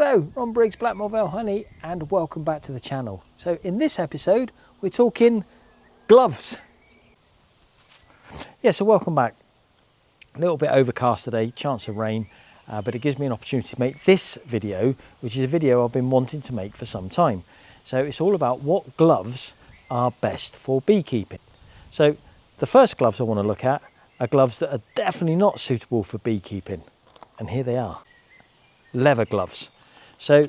Hello, Ron Briggs, Blackmore, Vale Honey, and welcome back to the channel. So in this episode, we're talking gloves. Yeah, so welcome back. A little bit overcast today, chance of rain, but it gives me an opportunity to make this video, which is a video I've been wanting to make for some time. So it's all about what gloves are best for beekeeping. So the first gloves I want to look at are gloves that are definitely not suitable for beekeeping. And here they are. Leather gloves. So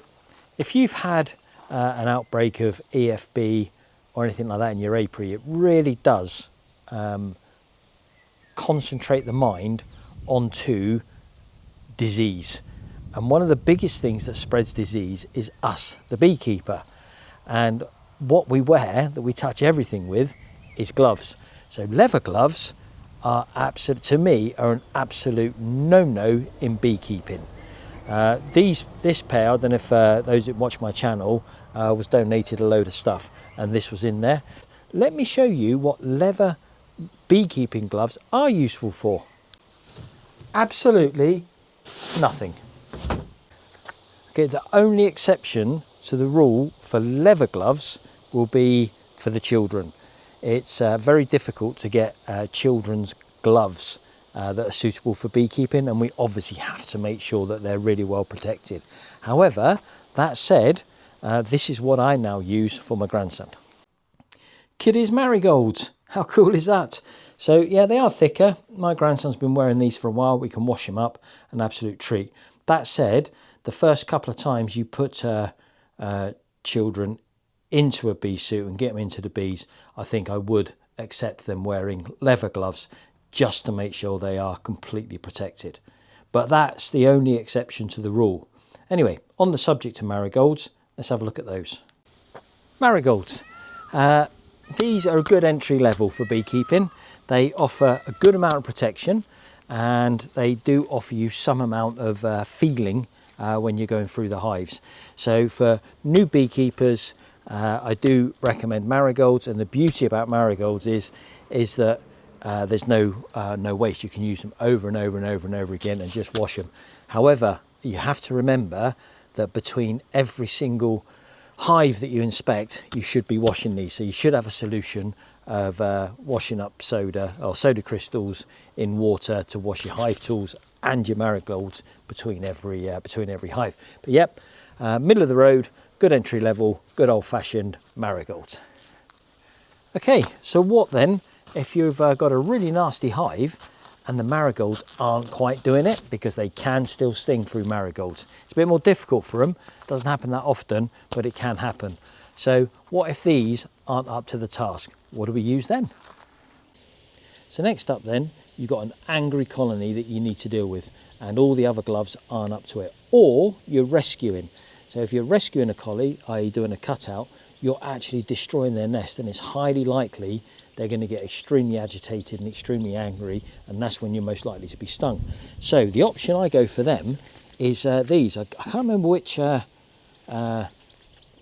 if you've had an outbreak of EFB or anything like that in your apiary, it really does concentrate the mind onto disease. And one of the biggest things that spreads disease is us, the beekeeper. And what we wear, that we touch everything with, is gloves. So leather gloves are to me, are an absolute no-no in beekeeping. This pair, I don't know if those that watch my channel, was donated a load of stuff and this was in there. Let me show you what leather beekeeping gloves are useful for. Absolutely nothing. Okay, the only exception to the rule for leather gloves will be for the children. It's very difficult to get children's gloves that are suitable for beekeeping, and we obviously have to make sure that they're really well protected. However, that said, this is what I now use for my grandson. Kiddies marigolds, how cool is that? So yeah, they are thicker. My grandson's been wearing these for a while. We can wash them up, an absolute treat. That said, the first couple of times you put children into a bee suit and get them into the bees, I think I would accept them wearing leather gloves just to make sure they are completely protected. But that's the only exception to the rule. Anyway, on the subject of marigolds, let's have a look at those. Marigolds. These are a good entry level for beekeeping. They offer a good amount of protection and they do offer you some amount of feeling when you're going through the hives. So for new beekeepers, I do recommend marigolds, and the beauty about marigolds is that there's no waste. You can use them over and over and over and over again and just wash them. However, you have to remember that between every single hive that you inspect, you should be washing these. So you should have a solution of washing up soda or soda crystals in water to wash your hive tools and your marigolds between every hive. But yep, middle of the road, good entry level, good old-fashioned marigolds. Okay, so what then if you've got a really nasty hive and the marigolds aren't quite doing it, because they can still sting through marigolds? It's a bit more difficult for them. It doesn't happen that often, but it can happen. So what if these aren't up to the task? What do we use then? So next up then, you've got an angry colony that you need to deal with, and all the other gloves aren't up to it. Or you're rescuing. So if you're rescuing a collie, i.e. doing a cutout, you're actually destroying their nest, and it's highly likely they're going to get extremely agitated and extremely angry, and that's when you're most likely to be stung. So the option I go for them is these. I can't remember which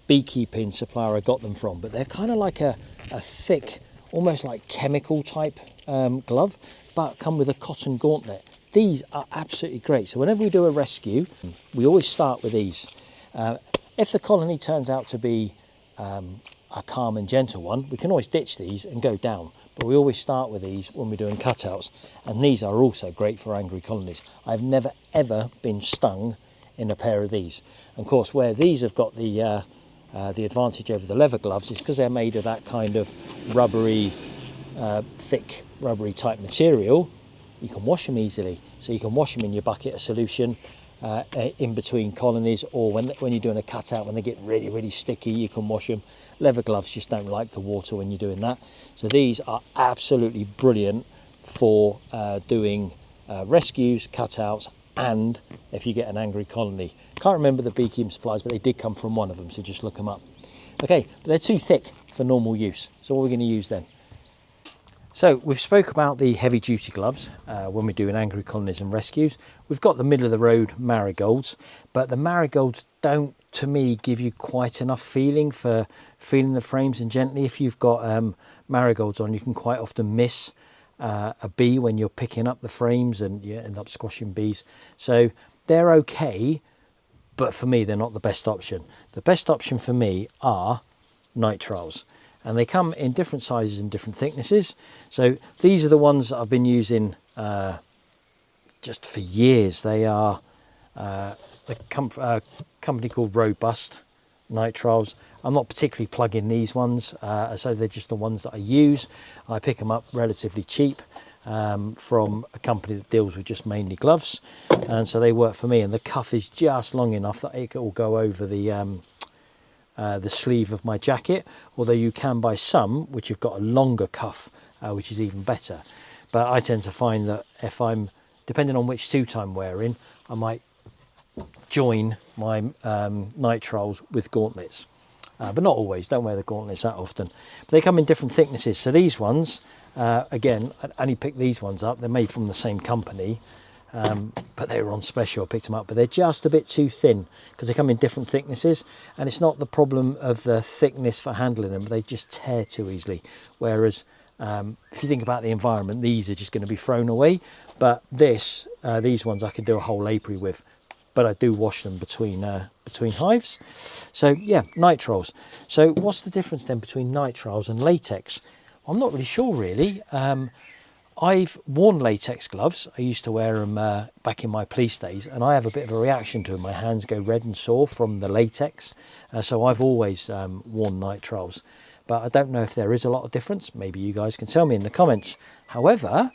beekeeping supplier I got them from, but they're kind of like a thick, almost like chemical type glove, but come with a cotton gauntlet. These are absolutely great. So whenever we do a rescue, we always start with these. If the colony turns out to be a calm and gentle one, we can always ditch these and go down, but we always start with these when we're doing cutouts. And these are also great for angry colonies. I've never ever been stung in a pair of these. And of course, where these have got the advantage over the leather gloves is because they're made of that kind of rubbery, thick rubbery type material. You can wash them easily. So you can wash them in your bucket of solution in between colonies, or when you're doing a cutout, when they get really, really sticky, you can wash them. Leather gloves just don't like the water when you're doing that. So these are absolutely brilliant for doing rescues, cutouts, and if you get an angry colony. Can't remember the beekeeping supplies, but they did come from one of them, so just look them up. Okay, but they're too thick for normal use. So what are we going to use then? So we've spoke about the heavy duty gloves when we're doing angry colonies and rescues. We've got the middle of the road marigolds, but the marigolds don't, to me, give you quite enough feeling for feeling the frames. And gently, if you've got marigolds on, you can quite often miss a bee when you're picking up the frames, and you end up squashing bees. So they're okay but for me, they're not the best option. The best option for me are nitriles, and they come in different sizes and different thicknesses. So these are the ones that I've been using just for years. They are a company called Robust nitriles. I'm not particularly plugging these ones, so they're just the ones that I use. I pick them up relatively cheap from a company that deals with just mainly gloves, and so they work for me, and the cuff is just long enough that it will go over the sleeve of my jacket, although you can buy some which have got a longer cuff, which is even better. But I tend to find that if I'm, depending on which suit I'm wearing, I might join my nitriles with gauntlets, but not always. Don't wear the gauntlets that often. But they come in different thicknesses. So these ones, again, I only picked these ones up. They're made from the same company, but they were on special. I picked them up, but they're just a bit too thin because they come in different thicknesses, and it's not the problem of the thickness for handling them, but they just tear too easily. Whereas if you think about the environment, these are just going to be thrown away. But these ones I can do a whole apiary with, but I do wash them between hives. So yeah, nitriles. So what's the difference then between nitriles and latex? I'm not really sure really. I've worn latex gloves. I used to wear them back in my police days, and I have a bit of a reaction to them. My hands go red and sore from the latex. So I've always worn nitriles, but I don't know if there is a lot of difference. Maybe you guys can tell me in the comments. However,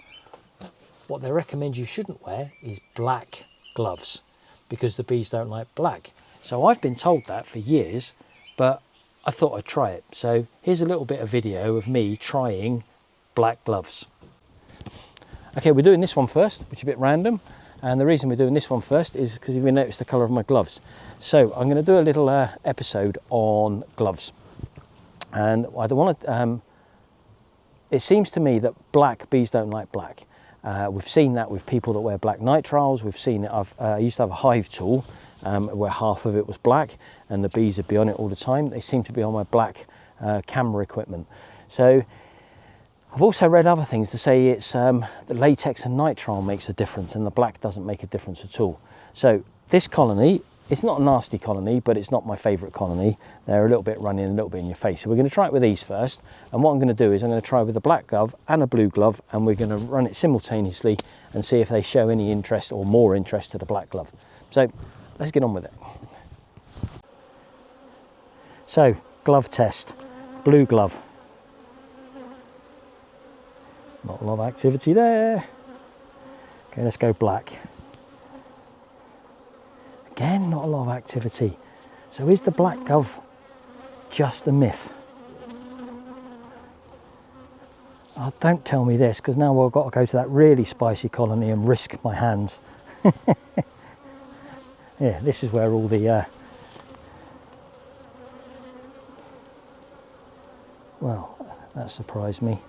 what they recommend you shouldn't wear is black gloves, because the bees don't like black. So I've been told that for years, but I thought I'd try it. So here's a little bit of video of me trying black gloves. Okay, we're doing this one first, which is a bit random. And the reason we're doing this one first is because you've noticed the colour of my gloves. So I'm going to do a little episode on gloves. And I don't want to, it seems to me that black bees don't like black. We've seen that with people that wear black nitriles. We've seen it. I used to have a hive tool where half of it was black, and the bees would be on it all the time. They seem to be on my black camera equipment. So I've also read other things to say it's the latex and nitrile makes a difference, and the black doesn't make a difference at all. So this colony, it's not a nasty colony, but it's not my favourite colony. They're a little bit running, a little bit in your face. So we're going to try it with these first. And what I'm going to do is I'm going to try with a black glove and a blue glove, and we're going to run it simultaneously and see if they show any interest or more interest to the black glove. So let's get on with it. So glove test, blue glove. Not a lot of activity there. Okay, let's go black. Again, not a lot of activity. So is the black glove just a myth? Oh, don't tell me this, because now I've got to go to that really spicy colony and risk my hands. Yeah, this is where all the well, that surprised me.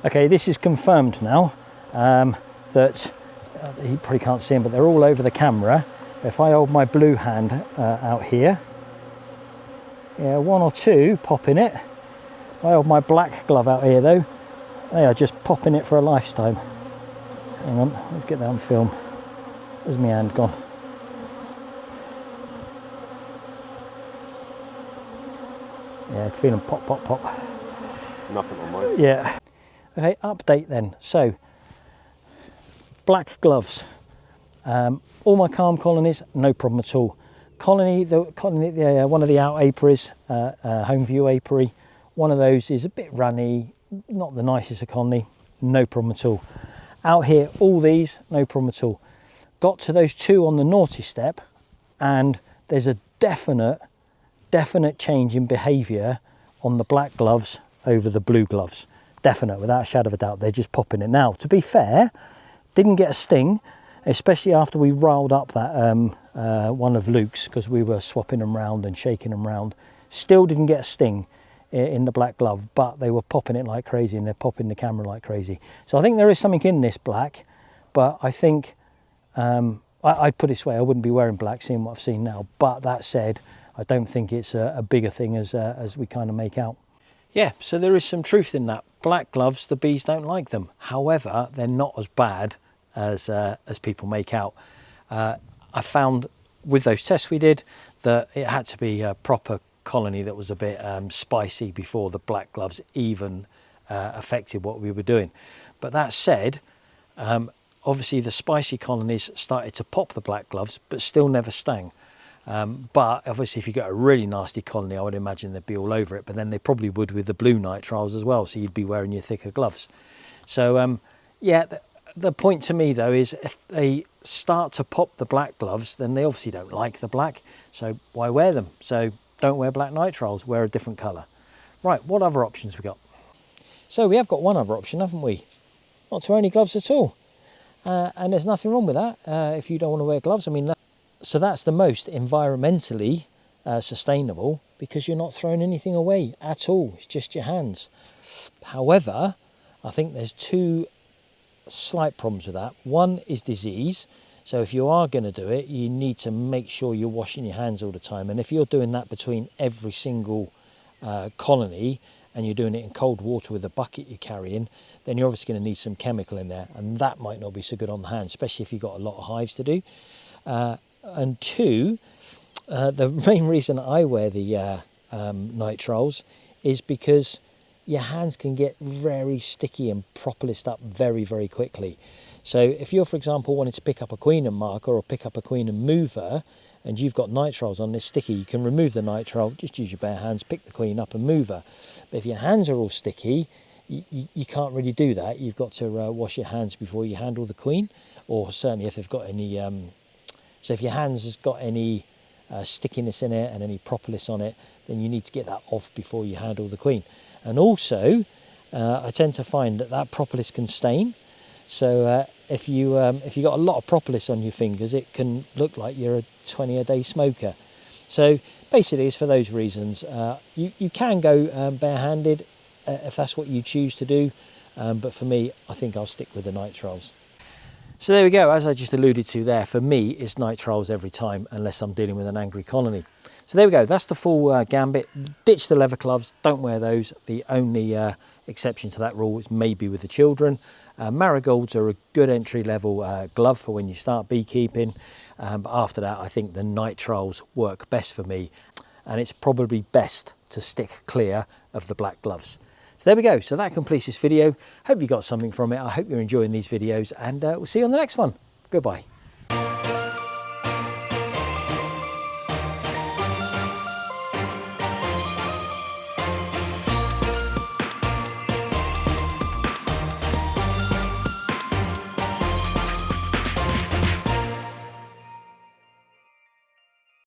Okay, this is confirmed now that you probably can't see them, but they're all over the camera. If I hold my blue hand out here, yeah, one or two popping it. If I hold my black glove out here though, they are just popping it for a lifetime. Hang on, let's get that on film. Where's my hand gone? Yeah, I can feel them pop, pop, pop. Nothing on mine. Yeah. Okay, update then. So, black gloves. All my calm colonies, no problem at all. One of the out apiaries, home view apiary, one of those is a bit runny, not the nicest of colony, no problem at all. Out here, all these, no problem at all. Got to those two on the naughty step, and there's a definite change in behaviour on the black gloves over the blue gloves. Definite, without a shadow of a doubt. They're just popping it. Now, to be fair, didn't get a sting, especially after we riled up that one of Luke's, because we were swapping them round and shaking them round. Still didn't get a sting in the black glove, but they were popping it like crazy, and they're popping the camera like crazy. So I think there is something in this black, but I think I'd put it this way, I wouldn't be wearing black seeing what I've seen now. But that said, I don't think it's a bigger thing as we kind of make out. Yeah, so there is some truth in that. Black gloves, the bees don't like them. However, they're not as bad as people make out. I found with those tests we did, that it had to be a proper colony that was a bit spicy before the black gloves even affected what we were doing. But that said, obviously the spicy colonies started to pop the black gloves, but still never stung. But obviously if you got a really nasty colony, I would imagine they'd be all over it, but then they probably would with the blue nitriles as well, so you'd be wearing your thicker gloves. So yeah, the point to me though is if they start to pop the black gloves, then they obviously don't like the black, so why wear them? So don't wear black nitriles, wear a different colour. Right, what other options we got? So we have got one other option, haven't we? Not to wear any gloves at all. And there's nothing wrong with that if you don't want to wear gloves. I mean, so that's the most environmentally sustainable, because you're not throwing anything away at all. It's just your hands. However, I think there's two slight problems with that. One is disease. So if you are going to do it, you need to make sure you're washing your hands all the time. And if you're doing that between every single colony, and you're doing it in cold water with a bucket you're carrying, then you're obviously going to need some chemical in there, and that might not be so good on the hands, especially if you've got a lot of hives to do. And two, the main reason I wear the nitriles is because your hands can get very sticky and propolised up very, very quickly. So if you're, for example, wanting to pick up a queen and marker or pick up a queen and mover, and you've got nitriles on this sticky, you can remove the nitrile, just use your bare hands, pick the queen up and move her. But if your hands are all sticky, you can't really do that. You've got to wash your hands before you handle the queen, or certainly if they've got any, so if your hands has got any stickiness in it and any propolis on it, then you need to get that off before you handle the queen. And also, I tend to find that propolis can stain. So if you got a lot of propolis on your fingers, it can look like you're a 20-a-day smoker. So basically, it's for those reasons. You can go barehanded if that's what you choose to do, but for me, I think I'll stick with the nitriles. So there we go. As I just alluded to there, for me, it's nitriles every time, unless I'm dealing with an angry colony. So there we go. That's the full gambit. Ditch the leather gloves. Don't wear those. The only exception to that rule is maybe with the children. Marigolds are a good entry-level glove for when you start beekeeping, but after that I think the nitriles work best for me, and it's probably best to stick clear of the black gloves. So there we go. So that completes this video. Hope you got something from it. I hope you're enjoying these videos, and we'll see you on the next one. Goodbye.